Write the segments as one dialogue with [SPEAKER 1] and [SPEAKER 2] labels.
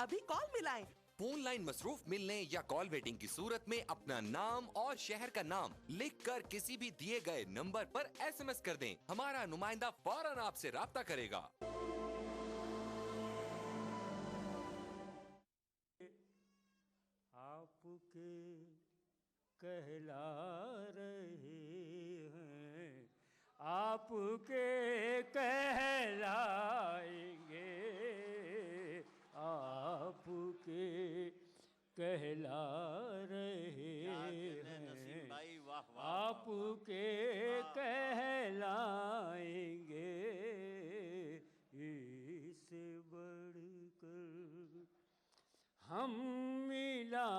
[SPEAKER 1] अभी कॉल मिलाएं।
[SPEAKER 2] Phone line मसरूफ मिलने या कॉल वेटिंग की सूरत में अपना नाम और शहर का नाम लिखकर किसी भी दिए गए नंबर पर SMS कर दें। हमारा नुमाइंदा फौरन आपसे राब्ता करेगा।
[SPEAKER 3] आपके कहला रहे हैं, आपके कहलाएंगे, आपके कहला रहे हैं, आपके कहलाएंगे, इससे बढ़कर हम मिलाएंगे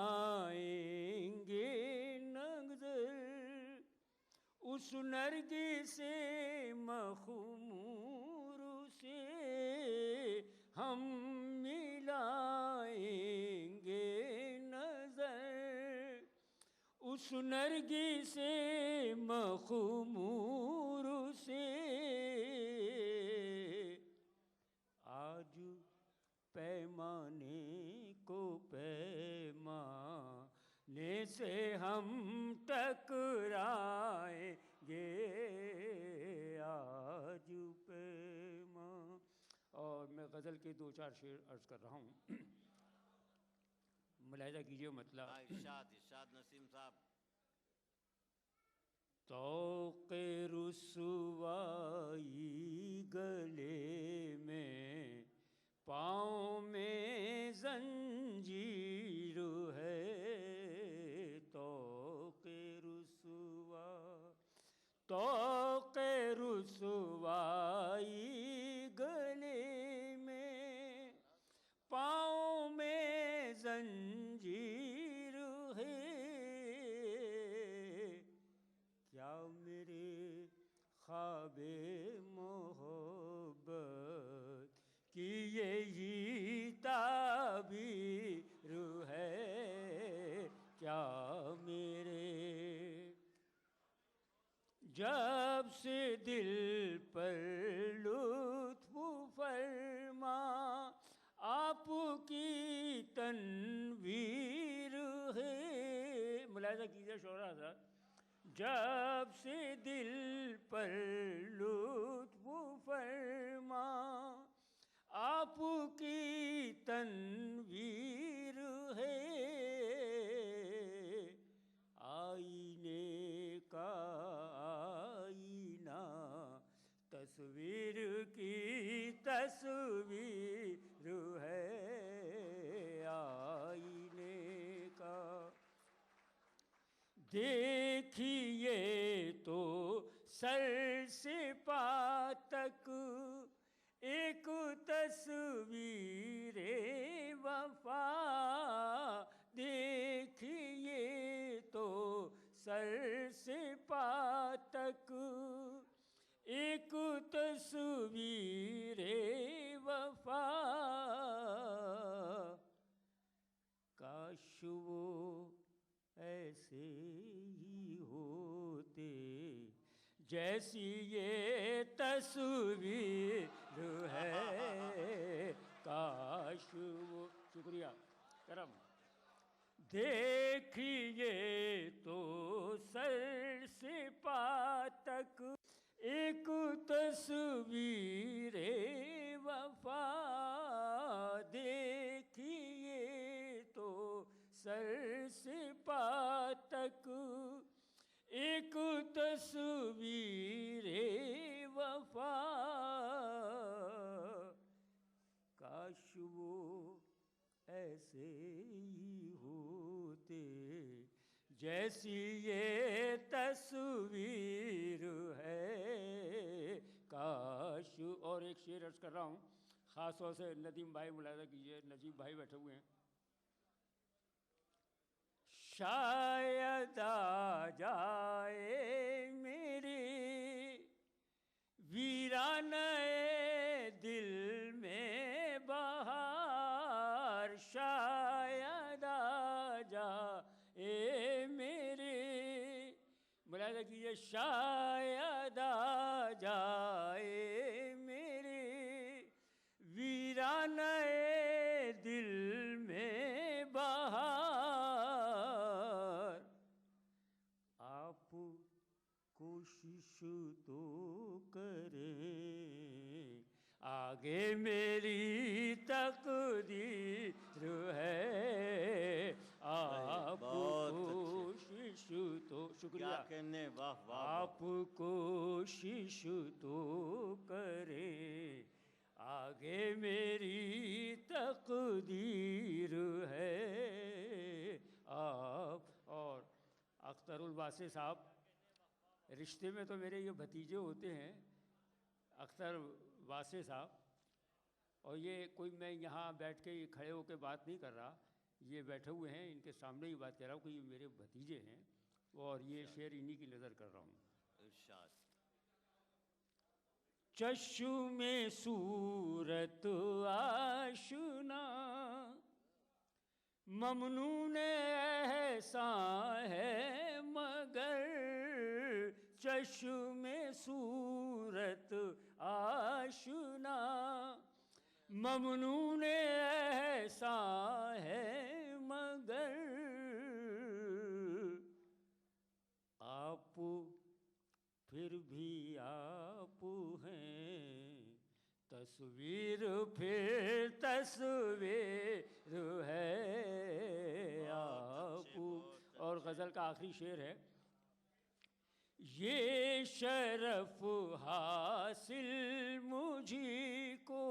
[SPEAKER 3] नज़र उस नरगिस से मखमूर से, हम मिलाएंगे नज़र उस नरगिस से मखमूर से। आज पैमाने को पैमाने से हम टकराएंगे, आज और मैं गज़ल के 2-4 शेर अर्ज़ कर रहा हूँ, मुलाहिज़ा कीजिए मतलब।
[SPEAKER 4] इरशाद नसीम साहब।
[SPEAKER 3] तौक़े रुसवाई गले में, पाँव में जंजीर है, तौक़े रुसवाई गले में, पाँव में जंजीर है। क्या मेरे ख्वाबे मोहब्बत कि यही ताबीर है, क्या मेरे जब से दिल पर लुत्फ़ फरमा आपकी तनवीर है। मुलाहिज़ा कीजिए शोरा सा, जब से दिल पर लुत्फ़ फरमा आपकी तनवीर है। आईने का आईना तस्वीर की तस्वीर है, आईने का देखिए तो सर से पाँव तक एक तस्वीर वफा, देखिए तो सर से पाँव तक एक तस्वीर वफा। काश वो ऐसे ही होते जैसी ये तस्वीर है, काश वो। शुक्रिया करम। देखिए तो सर से पाँव तक एक तस्वीर वफा, देखिए तो सर से पाँव तक एक तस्वीर वफा। काश वो ऐसे ही होते जैसी ये तस्वीर है, काश। और एक शेर अर्ज़ कर रहा हूँ, ख़ास तौर से नदीम भाई, मुलाहिज़ा कीजिए, नजीब भाई बैठे हुए हैं। शायद आ जाए मेरे वीराने दिल में बहार, शायद आ जाए मेरे, मुलाहिज़ा कीजिए, शायद आ जाए मेरे वीराने दिल
[SPEAKER 4] कहने वाह वाह वाह।
[SPEAKER 3] आपको शिशु तो करे, आगे मेरी तकदीर है आप। और अख्तरुल वासे साहब, रिश्ते में तो मेरे ये भतीजे होते हैं, अख्तर वासे साहब। और ये कोई मैं यहाँ बैठ के खड़े होकर बात नहीं कर रहा, ये बैठे हुए हैं, इनके सामने ही बात कर रहा हूँ कि ये मेरे भतीजे हैं और ये शेर इन्हीं की नज़र कर रहा हूँ।
[SPEAKER 4] इरशाद।
[SPEAKER 3] चश्मे सूरत आशना, ममनून एहसान है मगर, चश्मे सूरत आशना, ममनून एहसान है मगर, आप फिर भी आप हैं, तस्वीर फिर तस्वीर है आप। और गज़ल का आखिरी शेर है, ये शरफ हासिल मुझी को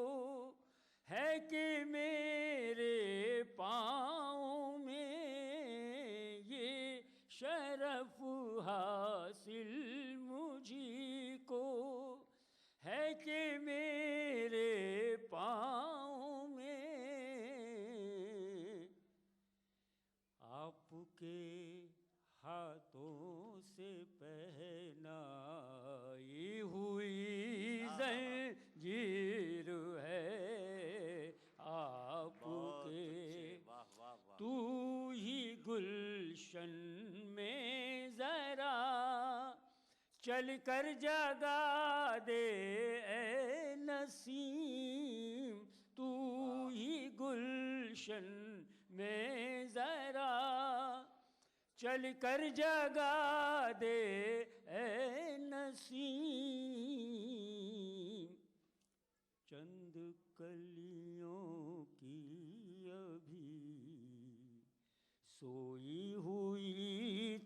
[SPEAKER 3] है कि मेरे पाँव में, ये शरफ हासिल मुझी को है कि मेरे पाँव में, आपके हाथों से पहनाई हुई ज़ंजीर है आपके।
[SPEAKER 4] वाह वाह वाह।
[SPEAKER 3] तू ही गुलशन में ज़रा चल कर जगा दे ए नसीम, तू ही गुलशन में ज़रा चल कर जगा दे ए नसीम, चंद कलियों की अभी सोई हुई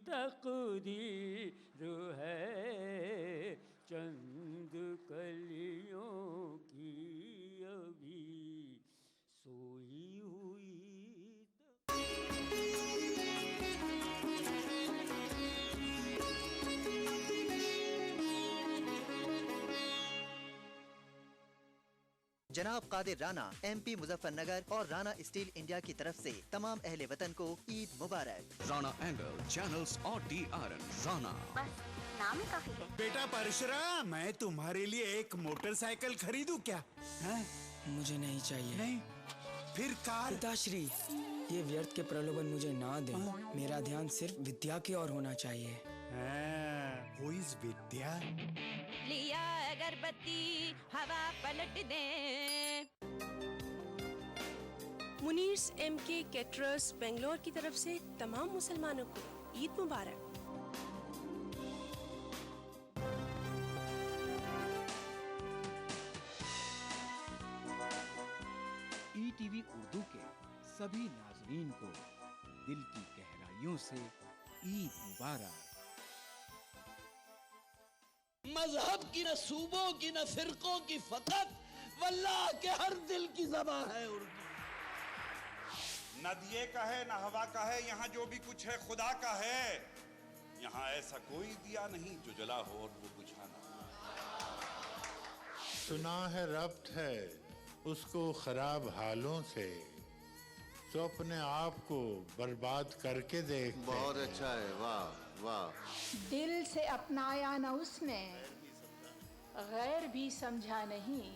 [SPEAKER 3] तकदीर है, चंद कलियों की अभी सोई हुई
[SPEAKER 1] जनाब कादिर राना, MP मुजफ्फरनगर और राना स्टील इंडिया की तरफ से तमाम अहले वतन को ईद मुबारक।
[SPEAKER 5] राणा एंगल, चैनल्स और DRN राणा।
[SPEAKER 6] बस नाम ही काफी है।
[SPEAKER 7] बेटा परशुराम, मैं तुम्हारे लिए एक मोटरसाइकिल खरीदूं क्या? हैं?
[SPEAKER 8] मुझे नहीं चाहिए।
[SPEAKER 7] नहीं? फिर कार?
[SPEAKER 8] पिताश्री, ये व्यर्थ के प्रलोभन मुझे ना दें। मेरा ध्यान सिर्फ विद्या की ओर होना चाहिए।
[SPEAKER 7] Who is विद्या?
[SPEAKER 6] लिया अगरबत्ती हवा पलट दे।
[SPEAKER 9] मुनीर्स MK कैटरर्स बेंगलोर की तरफ से तमाम मुसलमानों को ईद मुबारक।
[SPEAKER 10] ETV उर्दू के सभी नाज़रीन को दिल की गहराइयों से ईद मुबारक।
[SPEAKER 11] मजहब की न सूबों की न फिरकों की फकत वल्लाह के हर दिल की ज़बान है उर्दू।
[SPEAKER 12] न दिए का है न हवा का है, यहाँ जो भी कुछ है खुदा का है। यहाँ ऐसा कोई दिया नहीं जो जला हो और वो बुझाना।
[SPEAKER 13] सुना है रब्त है उसको खराब हालों से, तो अपने आप को बर्बाद करके देख।
[SPEAKER 4] बहुत अच्छा है, वाह वाह।
[SPEAKER 14] दिल से अपनाया न उसने, गैर भी समझा नहीं,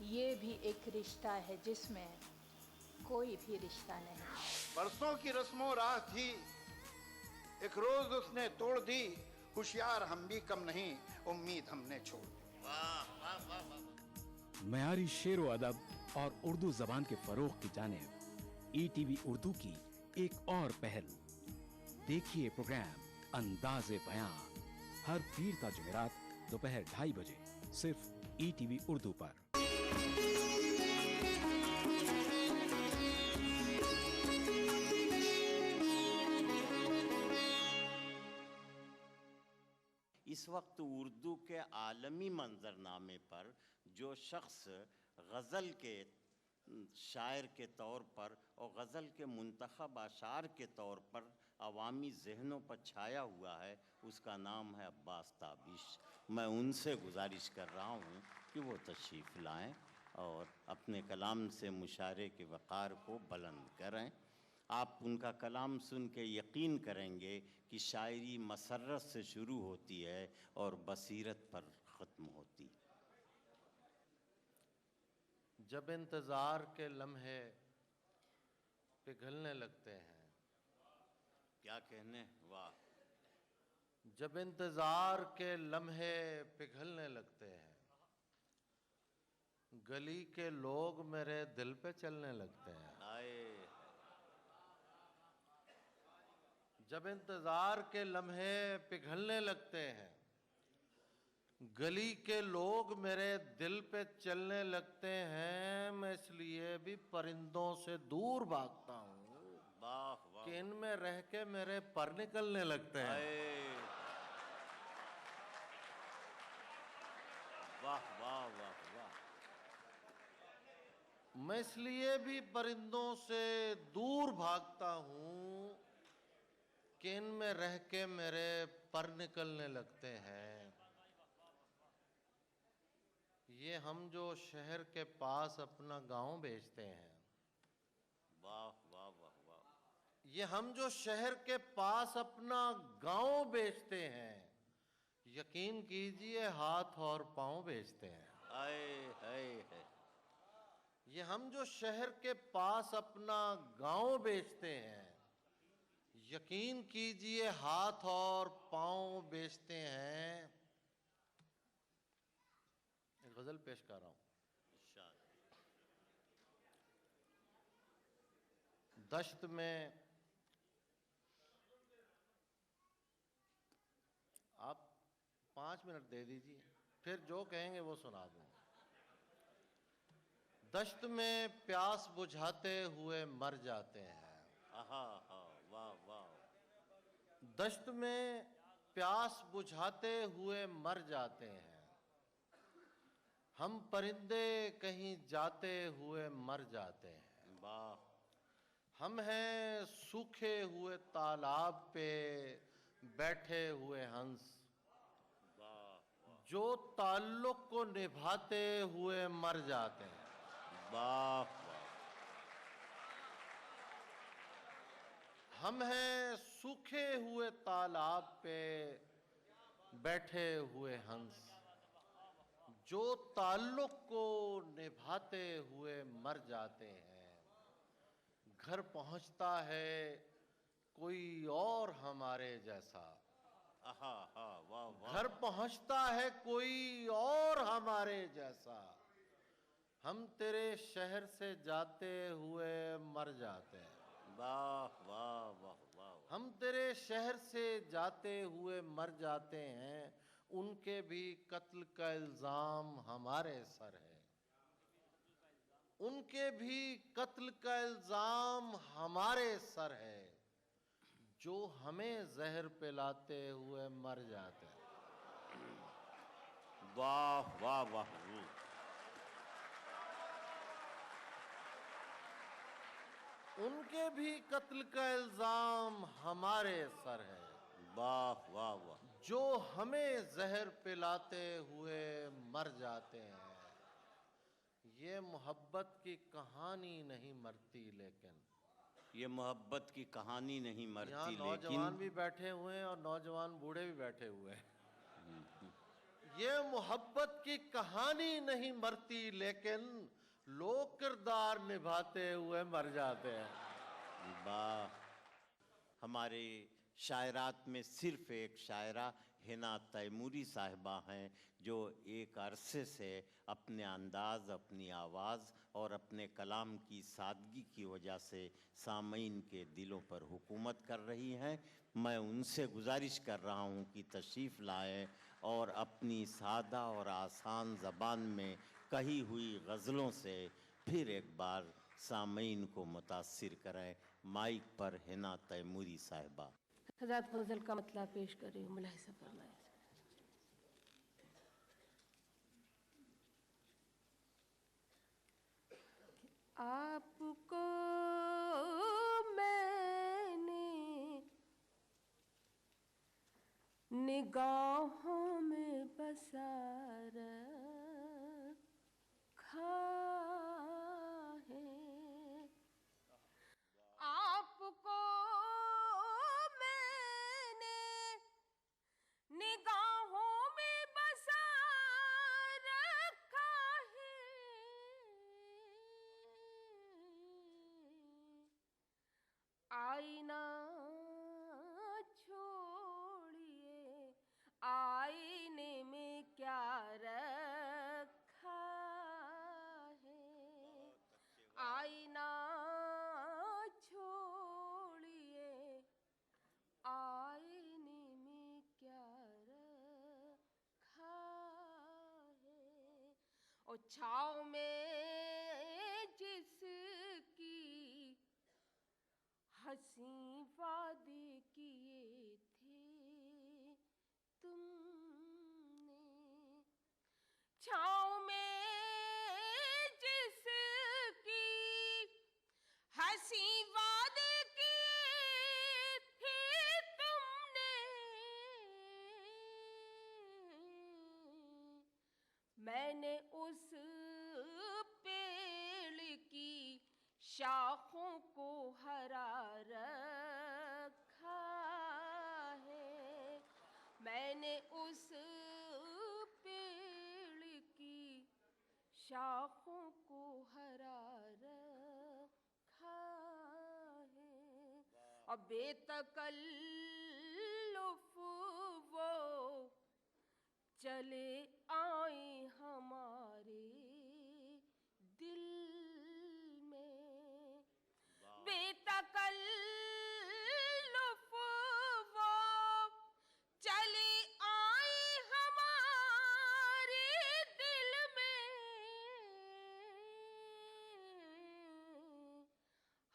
[SPEAKER 14] ये भी एक रिश्ता है जिसमें कोई भी रिश्ता नहीं।
[SPEAKER 15] बरसों की रस्मों राह थी, एक रोज उसने तोड़ दी, होशियार हम भी कम नहीं, उम्मीद हमने छोड़ दी।
[SPEAKER 4] वाह वाह वाह वाह।
[SPEAKER 10] मयारी शेर व अदब और उर्दू जबान के फरोग की जानिब ETV उर्दू की एक और पहल। देखिए प्रोग्राम अंदाज़े बयां हर पीर का जुमेरात दोपहर 2:30 बजे सिर्फ ETV उर्दू पर।
[SPEAKER 4] वक्त उर्दू के आलमी मंजरनामे पर जो शख्स गज़ल के शायर के तौर पर और गज़ल के मुंतखब अशार के तौर पर अवामी जहनों पर छाया हुआ है, उसका नाम है अब्बास ताबिश। मैं उनसे गुजारिश कर रहा हूँ कि वो तशरीफ़ लाएं और अपने कलाम से मुशायरे के वक़ार को बुलंद करें। आप उनका कलाम सुन के यकीन करेंगे कि शायरी मसर्रत से शुरू होती है और बसीरत पर ख़त्म होती।
[SPEAKER 16] जब इंतज़ार के लम्हे पिघलने लगते हैं,
[SPEAKER 4] क्या कहने, वाह।
[SPEAKER 16] जब इंतज़ार के लम्हे पिघलने लगते हैं, गली के लोग मेरे दिल पे चलने लगते हैं। जब इंतज़ार के लम्हे पिघलने लगते हैं, गली के लोग मेरे दिल पे चलने लगते हैं, मैं इसलिए भी परिंदों से दूर भागता हूँ कि इनमें रह के मेरे पर निकलने लगते हैं।
[SPEAKER 4] वाह वाह वाह वाह।
[SPEAKER 16] मैं इसलिए भी परिंदों से दूर भागता हूँ कि इनमें रह के मेरे पर निकलने लगते हैं। ये हम जो शहर के पास अपना गांव बेचते हैं,
[SPEAKER 4] वाह वाह वाह वाह।
[SPEAKER 16] ये हम जो शहर के पास अपना गांव बेचते हैं, यकीन कीजिए हाथ और पांव बेचते हैं।
[SPEAKER 4] है।
[SPEAKER 16] ये हम जो शहर के पास अपना गांव बेचते हैं, यकीन कीजिए हाथ और पांव बेचते हैं। एक गजल पेश कर रहा हूं। दश्त में आप 5 मिनट दे दीजिए, फिर जो कहेंगे वो सुना दूंगा। दश्त में प्यास बुझाते हुए मर जाते हैं।
[SPEAKER 4] आहा हा, वाह वाह।
[SPEAKER 16] दश्त में प्यास बुझाते हुए मर जाते हैं, हम परिंदे कहीं जाते हुए मर जाते हैं।
[SPEAKER 4] वाह।
[SPEAKER 16] हम हैं सूखे हुए तालाब पे बैठे हुए हंस, जो ताल्लुक को निभाते हुए मर जाते हैं।
[SPEAKER 4] वाह।
[SPEAKER 16] हम हैं सूखे हुए तालाब पे बैठे हुए हंस, जो ताल्लुक को निभाते हुए मर जाते हैं। घर पहुंचता है कोई और हमारे जैसा,
[SPEAKER 4] आहा हा, वाह वाह।
[SPEAKER 16] घर पहुंचता है कोई और हमारे जैसा, हम तेरे शहर से जाते हुए मर जाते हैं।
[SPEAKER 4] वाह वाह वाह वाह।
[SPEAKER 16] हम तेरे शहर से जाते हुए मर जाते हैं, उनके भी कत्ल का इल्जाम हमारे सर है। उनके भी कत्ल का इल्जाम हमारे सर है, जो हमें जहर पिलाते हुए मर जाते हैं।
[SPEAKER 4] वाह वाह वाह।
[SPEAKER 16] उनके भी कत्ल का इल्जाम हमारे सर है।
[SPEAKER 4] वाह वाह वाह।
[SPEAKER 16] जो हमें जहर पिलाते हुए मर जाते हैं। ये मोहब्बत की कहानी नहीं मरती, लेकिन
[SPEAKER 4] ये मोहब्बत की कहानी नहीं मरती,
[SPEAKER 16] यहाँ नौजवान भी बैठे हुए हैं और नौजवान बूढ़े भी बैठे हुए हैं। ये मोहब्बत की कहानी नहीं मरती, लेकिन लोग किरदार निभाते हुए मर जाते हैं।
[SPEAKER 4] वाह। हमारे शायरात में सिर्फ एक शायरा हिना तैमूरी साहिबा हैं, जो एक अरसे से अपने अंदाज़, अपनी आवाज़ और अपने कलाम की सादगी की वजह से सामीन के दिलों पर हुकूमत कर रही हैं। मैं उनसे गुजारिश कर रहा हूं कि तशरीफ़ लाएं और अपनी सादा और आसान ज़बान में कही हुई गज़लों से फिर एक बार सामीन को मुतासिर करें। माइक पर हिना तैमूरी साहिबा।
[SPEAKER 17] हज़रात गज़ल का मतलब पेश कर रही हूँ, मुलाहिज़ा फरमाएं।
[SPEAKER 9] आपको मैंने निगाहों में बसा रखा है। आपको मैंने निगाहों में बसा रखा है। आईना छोड़िए, आईने में क्या रखा है। आईना छोड़िए, आईने में क्या रखा है। और छाँव में जिसकी हंसी वादे किए थे तुमने। छाँव में जिसकी हंसी वादे किए थे तुमने। मैंने उस पेड़ की शाखों को हरा रखा है। मैंने उस पेड़ की शाखों को हरा रखा है। और बेतकल्लुफ वो चले आए हमारे दिल में। बेतकल्लुफ वो चले आए हमारे दिल में।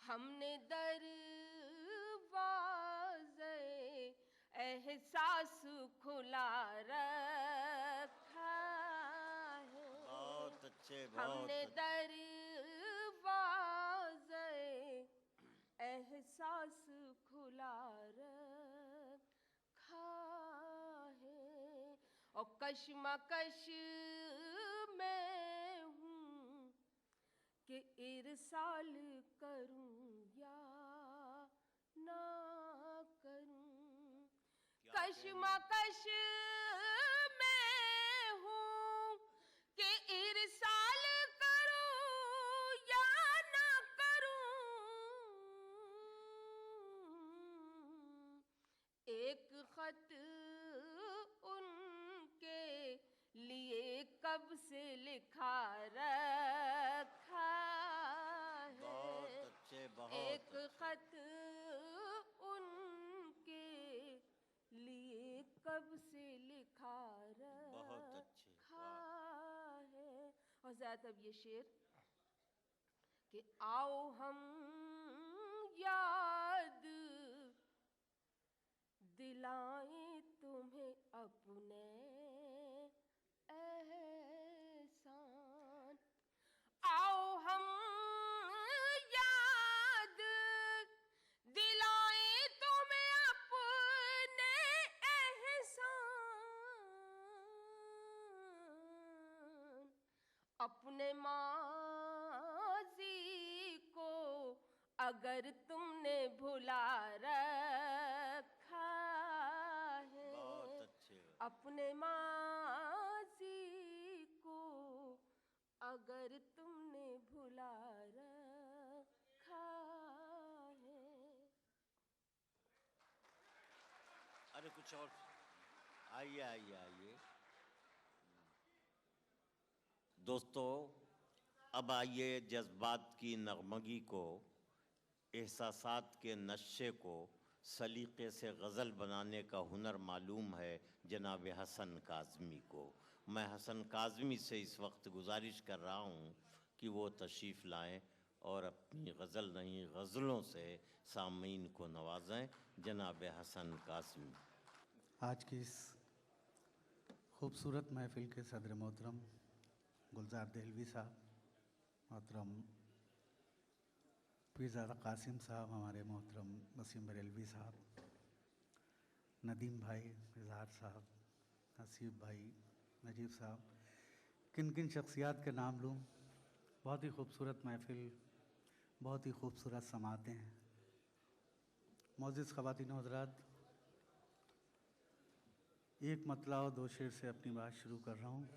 [SPEAKER 9] हमने दरवाज़े एहसास खुला रखा है।
[SPEAKER 4] बहुत अच्छे,
[SPEAKER 9] हमने दरवाज़े एहसास खुला रखा है। और कश्मकश में हूँ कि इरसाल करूँ या ना करूँ। कश्मकश में हूँ कि इरसाल करूँ या ना करूँ। एक खत उनके लिए कब से लिखा रखा है।
[SPEAKER 4] बहुत अच्छे, बहुत
[SPEAKER 9] एक खत उनके लिए कब से लिखा रखा है। और ज़्यादा अब ये शेर कि आओ हम याद दिलाएं तुम्हें अपने एहसान। आओ हम याद दिलाएं तुम्हें अपने एहसान। अपने माज़ी को अगर तुमने भुला रखा है। अपने माज़ी को अगर तुमने भुला रखा है।
[SPEAKER 4] अरे कुछ और, आइए आइए आइए दोस्तों। अब आइए जज्बात की नगमगी को, एहसासात के नक्शे को सलीक़े से गज़ल बनाने का हुनर मालूम है जनाब हसन काज़मी को। मैं हसन काज़मी से इस वक्त गुजारिश कर रहा हूँ कि वो तशरीफ़ लाएं और अपनी गज़ल नहीं गज़लों से सामीन को नवाजें। जनाब हसन काज़मी।
[SPEAKER 17] आज की इस खूबसूरत महफ़िल के सदर मोहतरम गुलजार देहलवी साहब, मोहतरम पीरज़ादा कासिम साहब, हमारे मोहतरम वसीम बरेलवी साहब, नदीम भाई, इजहार साहब, हसीब भाई, नजीब साहब, किन किन शख्सियात के नाम लूँ। बहुत ही खूबसूरत महफ़िल, बहुत ही खूबसूरत समातें हैं। मोअज़्ज़िज़ ख़वातीन व हज़रात, एक मतला और दो शेर से अपनी बात शुरू कर रहा हूँ।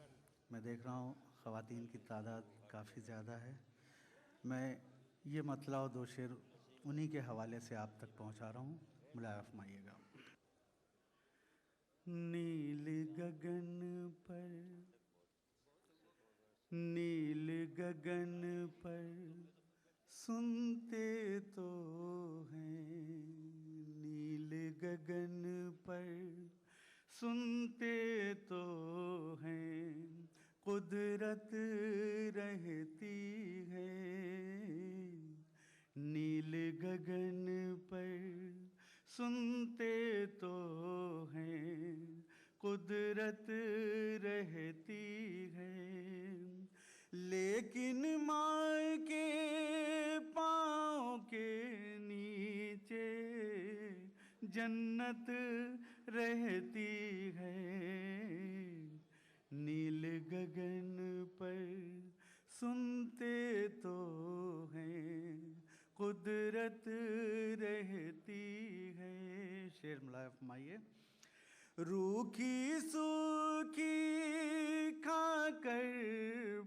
[SPEAKER 17] मैं देख रहा हूँ ख़वातीन की तादाद काफ़ी ज़्यादा है। मैं ये मतला और दो शेर उन्हीं के हवाले से आप तक पहुँचा रहा हूँ, मुलाया फरमाइएगा। नील गगन पर सुनते तो हैं, नील गगन पर सुनते तो हैं, कुदरत रहती है। नील गगन पर सुनते तो हैं, कुदरत रहती है। लेकिन माँ के पाँव के नीचे जन्नत रहती है। नील गगन पर सुनते तो हैं, कुदरत रहती है। शेर मुलाया फरमाइए। रूखी सूखी खाकर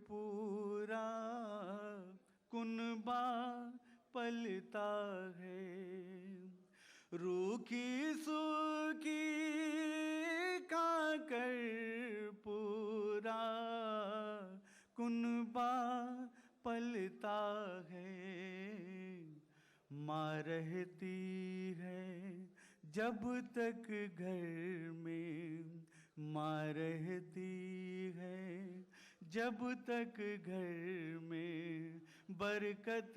[SPEAKER 17] पूरा कुनबा पलता है। रूखी सूखी खाकर पूरा कुनबा पलता है। माँ रहती है जब तक घर में, माँ रहती है जब तक घर में, बरकत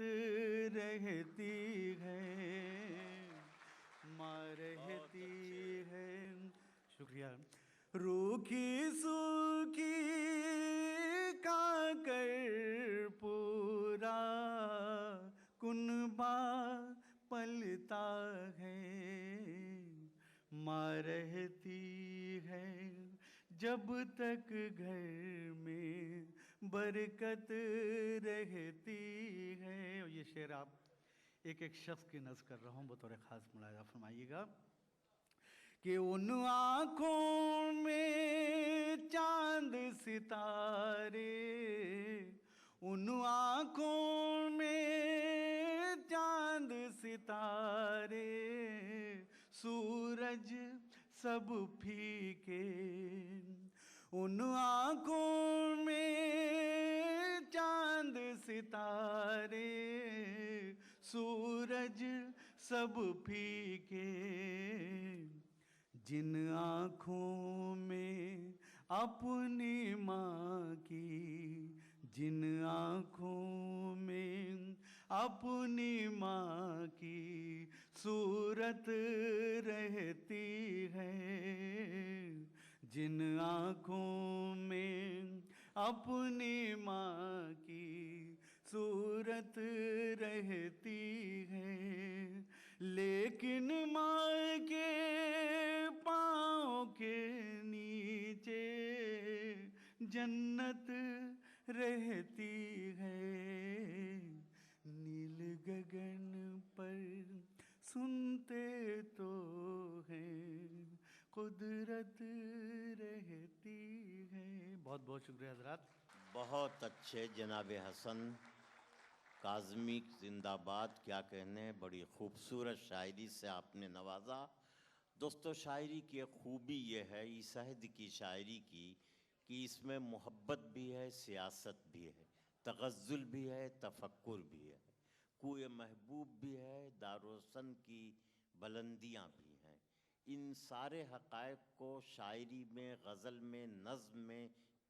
[SPEAKER 17] रहती है। माँ रहती है, शुक्रिया। रूखी सूखी खाकर पूरा कुनबा पलता है। माँ रहती है जब तक घर में, बरकत रहती है। और ये शेर आप एक एक शख्स की नज़र कर रहा हूँ, बतौर ख़ास मुलाहिज़ा फरमाइएगा कि उन आँखों में चांद सितारे, उन आँखों में चांद सितारे, सूरज सब फीके। उन आँखों में चांद सितारे, सूरज सब फीके। जिन आँखों में अपनी माँ की, जिन आँखों में अपनी माँ की सूरत रहती है। जिन आँखों में अपनी माँ की सूरत रहती है। लेकिन माँ के पाँव के नीचे जन्नत रहती है। नील गगन पर सुनते तो हैं, कुदरत रहती है। बहुत बहुत शुक्रिया हज़रात।
[SPEAKER 4] बहुत अच्छे जनाब हसन काज़मी जिंदाबाद, क्या कहने। बड़ी खूबसूरत शायरी से आपने नवाजा। दोस्तों, शायरी की एक खूबी ये है इस अहद की शायरी की कि इसमें मोहब्बत भी है, सियासत भी है, तग़ज़्ज़ुल भी है, तफ़क्कुर भी है, कुए महबूब भी है, दारोसन की बुलंदियाँ भी हैं। इन सारे हक़ाइक़ को शायरी में, गज़ल में, नज़्म में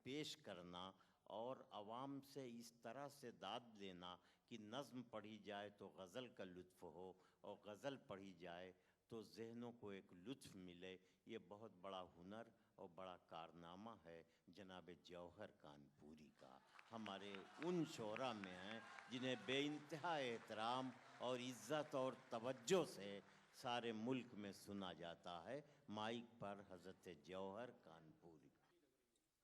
[SPEAKER 4] पेश करना और आवाम से इस तरह से दाद लेना कि नज़्म पढ़ी जाए तो गज़ल का लुत्फ़ हो और गज़ल पढ़ी जाए तो ज़हनों को एक लुत्फ़ मिले, ये बहुत बड़ा हुनर और बड़ा कारनामा है जनाब जौहर कानपुरी का। हमारे उन शोरा में हैं जिन्हें बेइंतहा एहतराम और इज्जत और तवज्जो से सारे मुल्क में सुना जाता है। माइक पर हज़रत जौहर कानपुरी।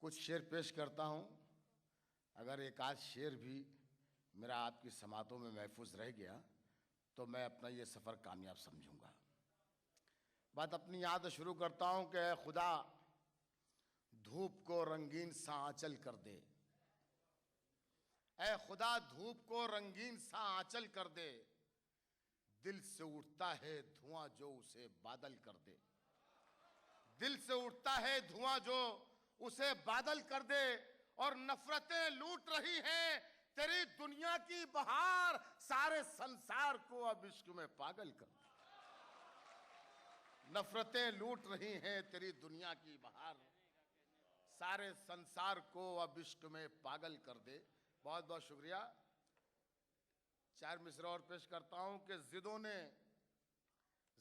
[SPEAKER 18] कुछ शेर पेश करता हूँ। अगर एक आध शेर भी मेरा आपकी समातों में महफूज रह गया तो मैं अपना ये सफ़र कामयाब समझूंगा। बात अपनी याद शुरू करता हूँ कि खुदा धूप को रंगीन सा आंचल कर दे, ऐ खुदा धूप को रंगीन सा आंचल कर दे, दिल से उठता है धुआं जो उसे बादल कर दे। दिल से उठता है धुआं जो उसे बादल कर दे, और नफरतें लूट रही हैं तेरी दुनिया की बहार, सारे संसार को अब इश्क में पागल कर दे। नफरतें लूट रही हैं तेरी दुनिया की बहार, सारे संसार को अब इश्क में पागल कर दे। बहुत बहुत शुक्रिया। चार मिसरा और पेश करता हूं कि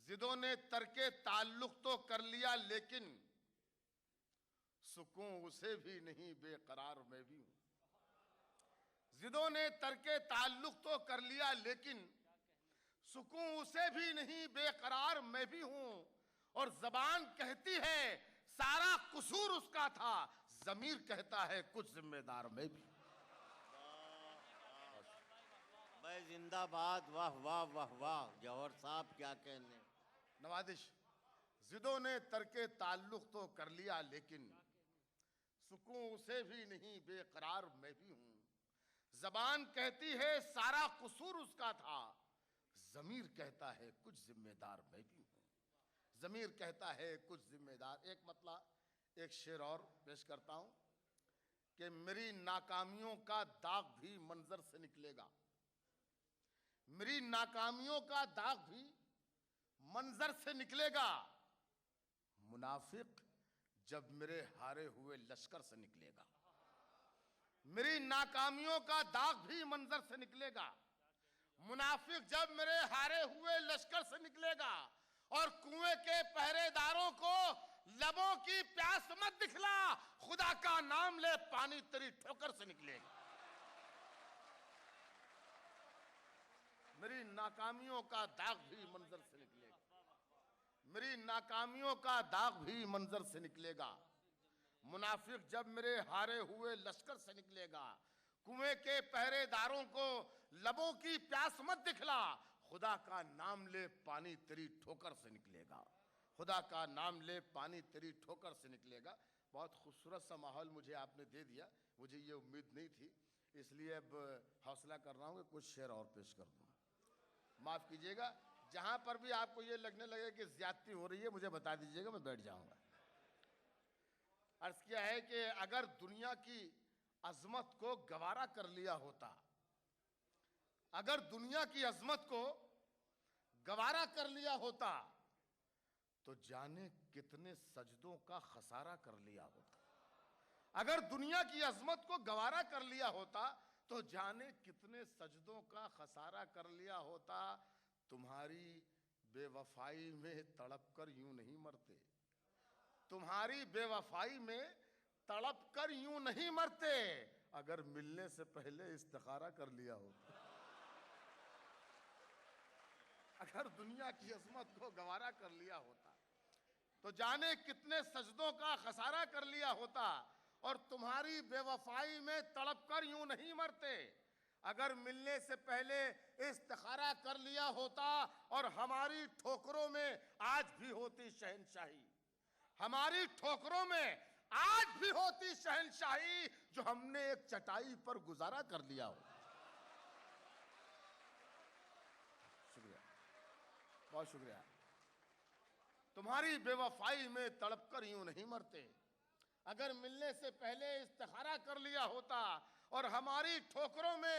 [SPEAKER 18] जिदों ने तरके ताल्लुक तो कर लिया, लेकिन सुकून उसे भी नहीं, बेकरार मैं भी हूं। जिदों ने तरके ताल्लुक तो कर लिया, लेकिन सुकून उसे भी नहीं, बेकरार मैं भी हूं। और जबान कहती है सारा कसूर उसका था, ज़मीर कहता है कुछ जिम्मेदार मैं भी।
[SPEAKER 4] भाई जिंदाबाद, वाह वाह वाह वाह। जौहर साहब क्या कहने।
[SPEAKER 18] नवाजिश। जिदों ने तरके ताल्लुक तो कर लिया, लेकिन सुकून उसे भी नहीं, बेकरार मैं भी हूं। जबान कहती है सारा कसूर उसका था, ज़मीर कहता है कुछ जिम्मेदार मैं भी हूं। ज़मीर कहता है कुछ जिम्मेदार। एक मतलब एक शेर और पेश करता हूं कि मेरी नाकामियों का दाग भी मंजर से निकलेगा। मेरी नाकामियों का दाग भी मंजर से निकलेगा, मुनाफिक जब मेरे हारे हुए लश्कर से निकलेगा। मेरी नाकामियों का दाग भी मंजर से निकलेगा, मुनाफिक जब मेरे हारे हुए लश्कर से निकलेगा। और कुएं के पहरेदारों को लबों की प्यास मत दिखला, खुदा का नाम ले पानी तेरी ठोकर से निकलेगा। मेरी नाकामियों का दाग भी मंजर से निकलेगा। मेरी नाकामियों का दाग भी मंजर से निकलेगा, मुनाफिक जब मेरे हारे हुए लश्कर से निकलेगा। कुएं के पहरेदारों को लबों की प्यास मत दिखला, खुदा का नाम ले पानी तेरी ठोकर से निकलेगा। खुदा का नाम ले पानी तेरी ठोकर से निकलेगा। बहुत खूबसूरत सा माहौल मुझे आपने दे दिया, मुझे ये उम्मीद नहीं थी, इसलिए अब हौसला कर रहा हूँ कि कुछ शेर और पेश कर दूँ। माफ़ कीजिएगा, जहाँ पर भी आपको ये लगने लगे कि ज्यादती हो रही है मुझे बता दीजिएगा, मैं बैठ जाऊँगा। अर्ज़ किया है कि अगर दुनिया की अजमत को गवारा कर लिया होता, अगर दुनिया की अजमत को गवारा कर लिया होता, तो जाने कितने सजदों का खसारा कर लिया होता। अगर दुनिया की अजमत को गवारा कर लिया होता, तो जाने कितने सजदों का खसारा कर लिया होता। तुम्हारी बेवफाई में तड़प कर यूं नहीं मरते, तुम्हारी बेवफाई में तड़प कर यूं नहीं मरते, अगर मिलने से पहले इस्तिखारा कर लिया होता। अगर दुनिया की अजमत को गवारा कर लिया होता, तो जाने कितने सजदों का खसारा कर लिया होता। और तुम्हारी बेवफाई में तड़प कर यूं नहीं मरते, अगर मिलने से पहले इस्तिखारा कर लिया होता। और हमारी ठोकरों में आज भी होती शहंशाही, हमारी ठोकरों में आज भी होती शहंशाही, जो हमने एक चटाई पर गुजारा कर लिया हो। शुक्रिया, बहुत शुक्रिया। तुम्हारी बेवफाई में तड़प कर यूं नहीं मरते, अगर मिलने से पहले इस्तिखारा कर लिया होता। और हमारी ठोकरों में